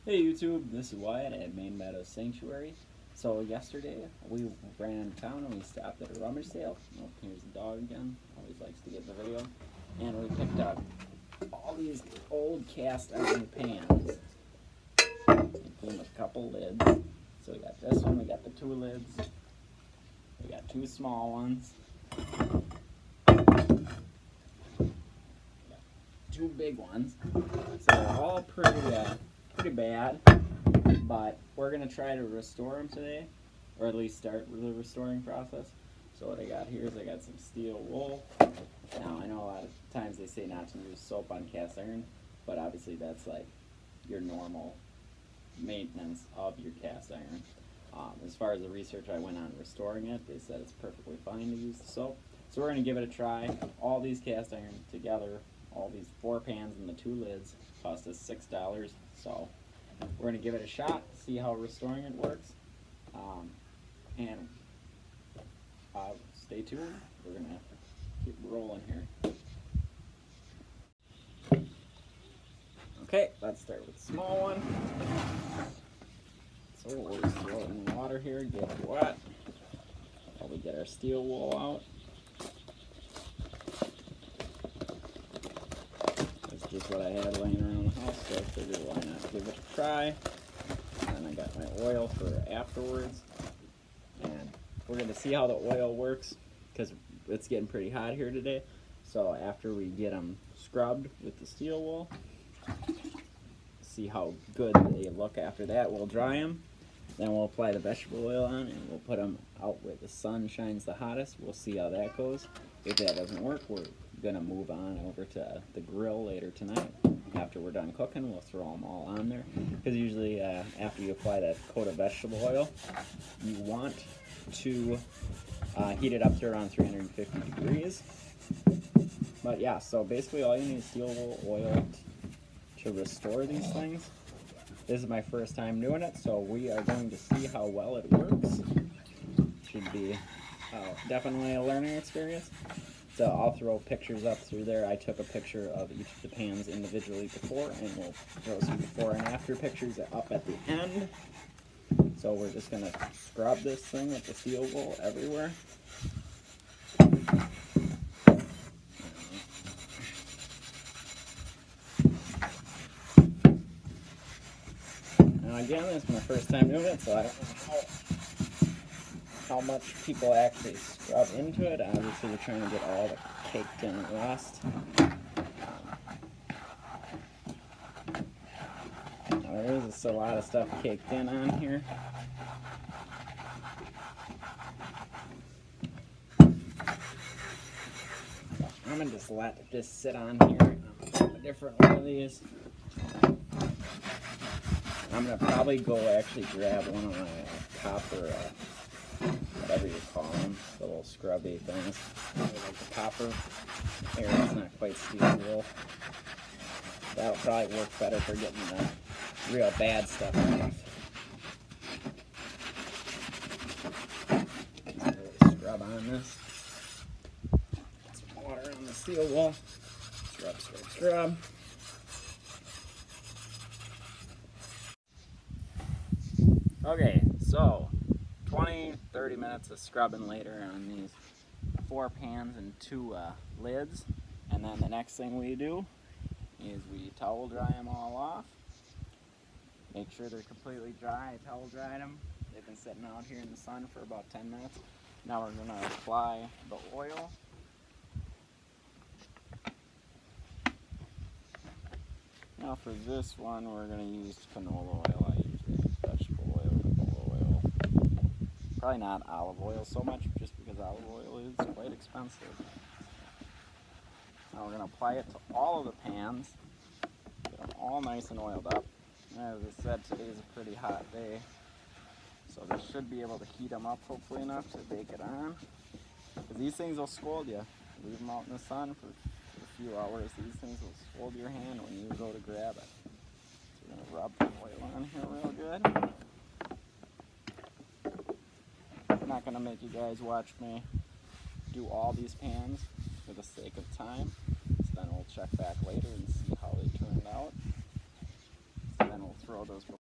Hey YouTube, this is Wyatt at Main Meadows Sanctuary. So yesterday we ran town and we stopped at a rummage sale. Oh, here's the dog again, always likes to get the video. And we picked up all these old cast iron pans. They came with a couple lids. So we got this one, we got the two lids. We got two small ones. Two big ones. So they're all pretty bad, but we're gonna try to restore them today, or at least start the restoring process. So what I got here is I got some steel wool. Now I know a lot of times they say not to use soap on cast iron, but obviously that's like your normal maintenance of your cast iron. As far as the research I went on restoring it, they said it's perfectly fine to use the soap. So we're gonna give it a try. All these cast iron together, all these 4 pans and the 2 lids, cost us $6. So we're going to give it a shot, see how restoring it works, and stay tuned. We're going to keep rolling here. Okay, let's start with the small one. So we'll just throw it in the water here, get it wet while we get our steel wool out. Just what I had laying around the house, so I figured why not give it a try. And I got my oil for afterwards. And we're going to see how the oil works, because it's getting pretty hot here today. So after we get them scrubbed with the steel wool, see how good they look after that, we'll dry them. Then we'll apply the vegetable oil on, and we'll put them out where the sun shines the hottest. We'll see how that goes. If that doesn't work, we're gonna move on over to the grill later tonight. After we're done cooking, we'll throw them all on there, because usually after you apply that coat of vegetable oil, you want to heat it up to around 350 degrees. But yeah, so basically all you need is steel wool oil to restore these things. This is my first time doing it, so we are going to see how well it works. Should be definitely a learning experience. So I'll throw pictures up through there. I took a picture of each of the pans individually before, and we'll throw some before and after pictures up at the end. So we're just going to scrub this thing with the steel wool everywhere. Now again, this is my first time doing it, so I don't know how much people actually scrub into it. Obviously, we're trying to get all the caked in rust. Now, there is just a lot of stuff caked in on here. I'm gonna just let this sit on here. A different one of these. I'm gonna probably go actually grab one of my copper, whatever you call them, the little scrubby things, like the copper. Here, it's not quite steel wool. That'll probably work better for getting the real bad stuff off. Really scrub on this. Get some water on the steel wool. Scrub, scrub, scrub. Okay, so 20-30 minutes of scrubbing later on these 4 pans and 2 lids, and then the next thing we do is we towel dry them all off. Make sure they're completely dry. I towel dried them. They've been sitting out here in the sun for about 10 minutes. Now we're going to apply the oil. Now for this one, we're going to use canola oil. I usually use vegetable oil, canola oil. Probably not olive oil so much, just because olive oil is quite expensive. Now we're going to apply it to all of the pans. Get them all nice and oiled up. As I said, today's a pretty hot day, so this should be able to heat them up hopefully enough to bake it on. Because these things will scald you. Leave them out in the sun for a few hours. These things will scald your hand when you go to grab it. So we're going to rub the oil on here real good. I'm not going to make you guys watch me do all these pans for the sake of time. So then we'll check back later and see how they turned out. So then we'll throw those